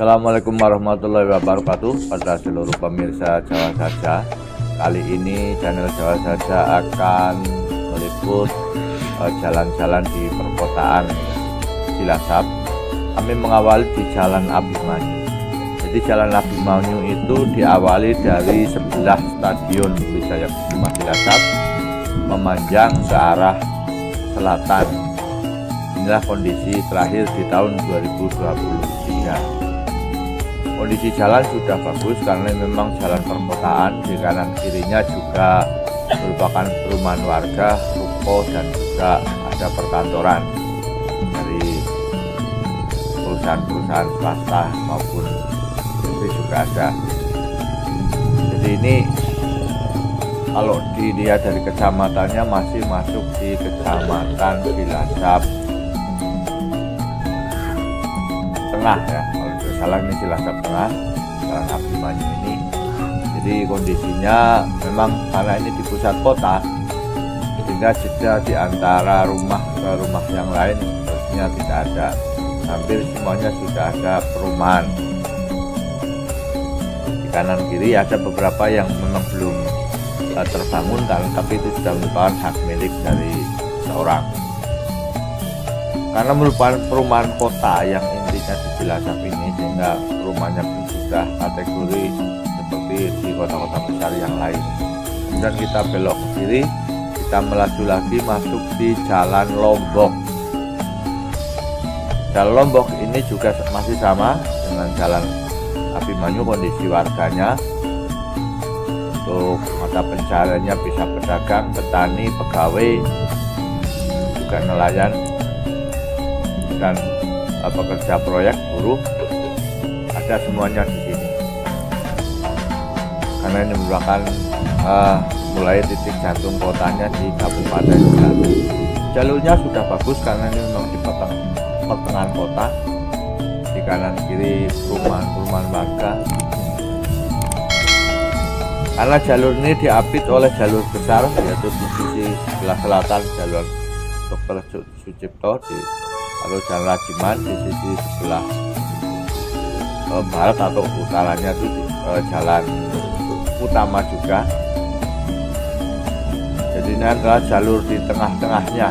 Assalamualaikum warahmatullahi wabarakatuh pada seluruh pemirsa Jawa Saja. Kali ini channel Jawa Saja akan meliput jalan-jalan di perkotaan Cilacap. Kami mengawali di Jalan Abimanyu. Jadi Jalan Abimanyu itu diawali dari sebelah Stadion Wisaya Kusuma Cilacap memanjang ke arah selatan. Inilah kondisi terakhir di tahun 2023. Kondisi jalan sudah bagus karena memang jalan perkotaan, di kanan kirinya juga merupakan perumahan warga, ruko, dan juga ada perkantoran dari perusahaan-perusahaan swasta maupun negeri juga ada. Jadi ini kalau dilihat dari kecamatannya masih masuk di Kecamatan Cilacap Tengah ya. Salah ini Cilacap Tengah, Jalan Abimanyu ini. Jadi kondisinya memang karena ini di pusat kota, sehingga jeda di antara rumah ke rumah yang lain sepertinya tidak ada. Hampir semuanya sudah ada perumahan. Di kanan kiri ada beberapa yang memang belum terbangun, tapi itu sudah merupakan hak milik dari seorang. Karena merupakan perumahan kota yang intinya di Cilacap ini, sehingga rumahnya pun sudah kategori seperti di kota-kota besar yang lain. Kemudian kita belok ke kiri, kita melaju lagi masuk di Jalan Lombok. Jalan Lombok ini juga masih sama dengan Jalan Abimanyu, kondisi warganya untuk mata pencahariannya bisa pedagang, petani, pegawai, juga nelayan dan pekerja proyek, buruh, ada semuanya di sini. Karena ini merupakan mulai titik jantung kotanya di Kabupaten Cilacap. Jalurnya sudah bagus karena ini memang di pertengahan kota. Di kanan kiri perumahan warga. Karena jalur ini diapit oleh jalur besar, yaitu di sisi sebelah selatan jalur Dr. Sucipto atau Jalan Rajiman, di sisi sebelah barat atau utaranya itu jalan utama juga. Jadi ini adalah jalur di tengah-tengahnya.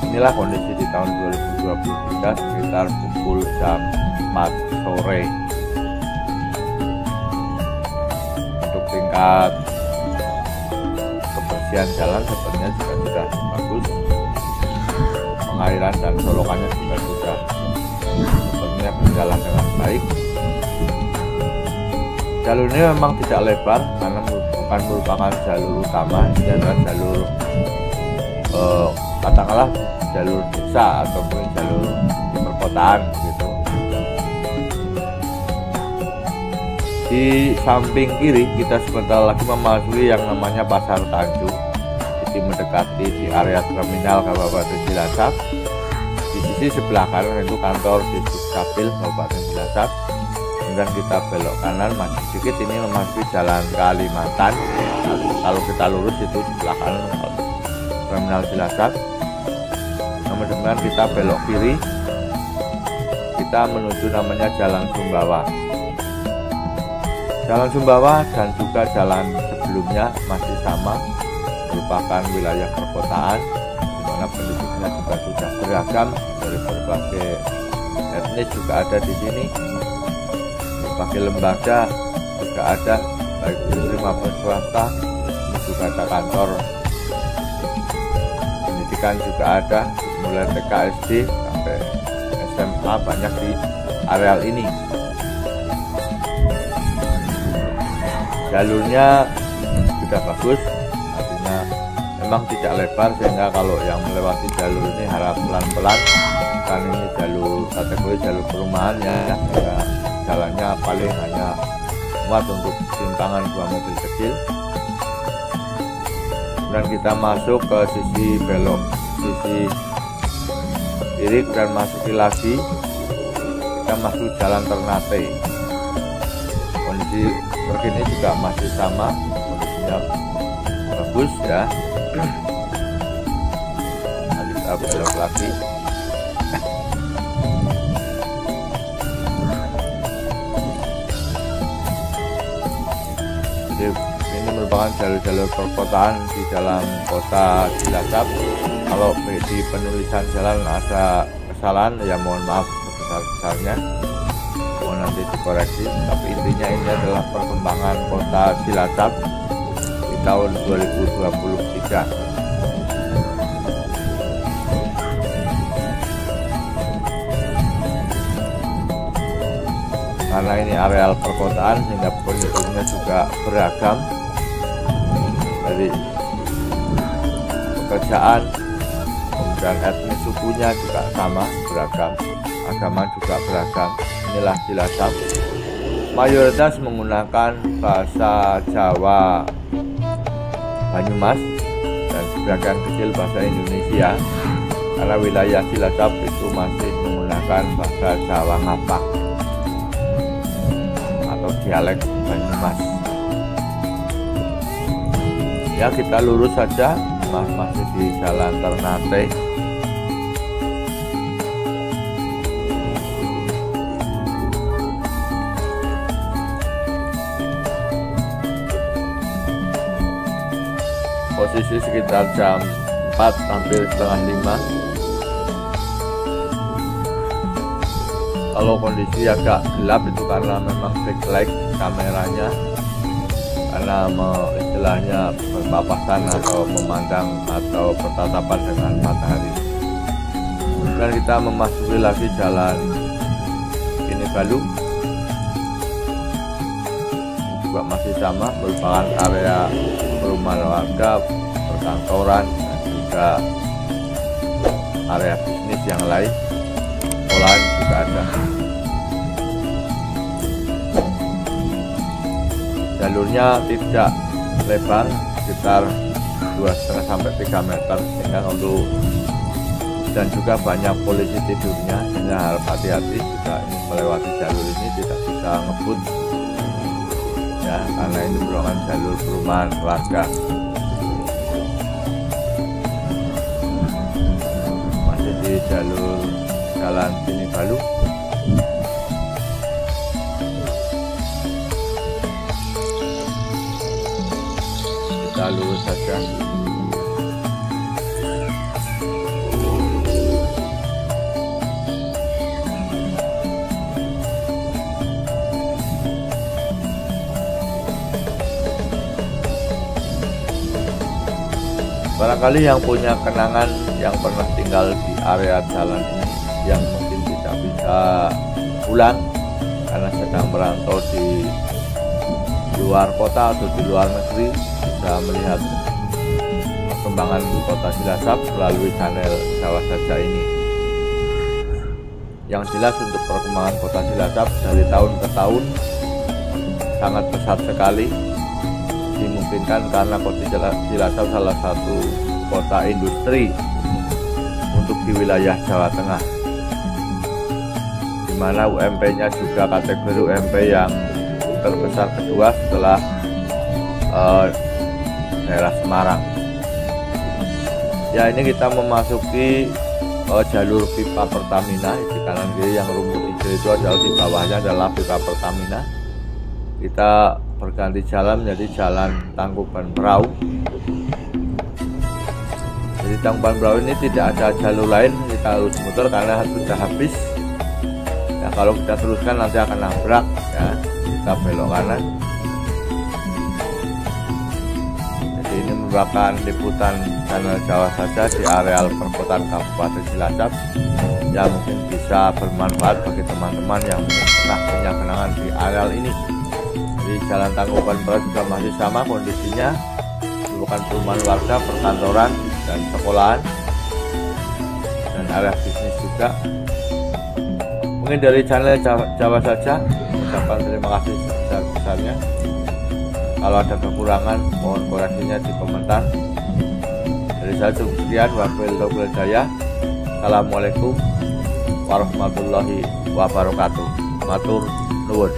Inilah kondisi di tahun 2023 sekitar pukul jam 4 sore. Untuk tingkat kebersihan jalan sebenarnya juga sudah bagus, pengairan dan solokannya juga sudah sebenarnya berjalan dengan baik. Jalur ini memang tidak lebar karena bukan merupakan jalur utama, ini adalah jalur katakanlah jalur desa ataupun jalur di perkotaan gitu. Di samping kiri kita sebentar lagi memasuki yang namanya Pasar Tanjung. Jadi mendekati di area terminal Kabupaten Cilacap. Di sisi sebelah kanan itu kantor Disdukcapil Kabupaten Cilacap. Kemudian kita belok kanan masih sedikit, ini memasuki Jalan Kalimantan. Kalau kita lurus itu sebelah kanan terminal Cilacap. Kemudian kita belok kiri, kita menuju namanya Jalan Sumbawa. Jalan Sumbawa dan juga jalan sebelumnya masih sama, merupakan wilayah perkotaan, di mana penduduknya juga sudah beragam dari berbagai etnis juga ada di sini, berbagai lembaga juga ada, baik industri maupun swasta, juga ada kantor pendidikan juga ada, mulai TK, SD sampai SMA banyak di areal ini. Jalurnya sudah bagus, artinya memang tidak lebar, sehingga kalau yang melewati jalur ini harap pelan-pelan, karena ini jalur kategori jalur perumahan ya, sehingga jalannya paling hanya muat untuk simpangan 2 mobil kecil. Dan kita masuk ke sisi belok, sisi kiri dan masuki lagi, kita masuk Jalan Ternate. Kondisi terkini juga masih sama, kondisinya bagus ya. Nah, kita belok lagi. Jadi ini merupakan jalur-jalur perkotaan di dalam kota Cilacap. Kalau di penulisan jalan ada kesalahan ya mohon maaf sebesar-besarnya, mohon nanti dikoreksi. Tapi intinya ini adalah perkembangan kota Cilacap di tahun 2023. Karena ini areal perkotaan sehingga penduduknya juga beragam, dari pekerjaan, kemudian etnis sukunya juga sama beragam, agama juga beragam. Inilah Cilacap, mayoritas menggunakan bahasa Jawa Banyumas dan sebagian kecil bahasa Indonesia, karena wilayah Cilacap itu masih menggunakan bahasa Jawa Ngapak atau dialek Banyumas. Ya, kita lurus saja, masih di Jalan Ternate. Posisi sekitar jam 4 hampir setengah 5. Kalau kondisi agak gelap itu karena memang backlight kameranya, karena istilahnya berpapasan atau memandang atau bertatapan dengan matahari. Dan kita memasuki lagi jalan ini Balu, juga masih sama, merupakan area perumahan warga, perkantoran, dan juga area bisnis yang lain. Sekolahan juga ada. Jalurnya tidak lebar, sekitar 2,5 sampai 3 meter, sehingga untuk dan juga banyak polisi tidurnya, sehingga harus hati-hati jika ingin melewati jalur ini, tidak bisa ngebut ya, karena ini merupakan jalur perumahan warga. Masih di jalur Jalan Tini Balu. Kita lurus saja. Barangkali yang punya kenangan yang pernah tinggal di area jalan ini, yang mungkin tidak bisa pulang karena sedang merantau di luar kota atau di luar negeri, bisa melihat perkembangan kota Cilacap melalui channel Jawa Saja ini. Yang jelas untuk perkembangan kota Cilacap dari tahun ke tahun sangat pesat sekali, dimungkinkan karena kota Cilacap salah satu kota industri untuk di wilayah Jawa Tengah, di mana UMP-nya juga kategori UMP yang terbesar kedua setelah daerah Semarang. Ya, ini kita memasuki jalur pipa Pertamina. Di kanan kiri yang rumput hijau itu adalah, di bawahnya adalah pipa Pertamina. Kita berganti jalan menjadi jalan Tangkuban Perahu. Jadi Tangkuban Perahu ini tidak ada jalur lain, kita harus muter karena sudah habis. Ya, kalau kita teruskan nanti akan nabrak ya. Kita belok kanan. Jadi ini merupakan liputan channel Jawa Saja di areal perkotaan Kabupaten Cilacap yang mungkin bisa bermanfaat bagi teman-teman yang pernah punya kenangan di areal ini. Di Jalan Tangkuban Perahu juga masih sama kondisinya, bukan perumahan warga, perkantoran dan sekolahan, dan area bisnis juga. Mungkin dari channel Jawa Saja ucapkan terima kasih sebesar-besarnya. Kalau ada kekurangan mohon koreksinya di komentar. Dari saya cukup sekian, wabillahi hidayah. Assalamualaikum warahmatullahi wabarakatuh. Matur nuwun.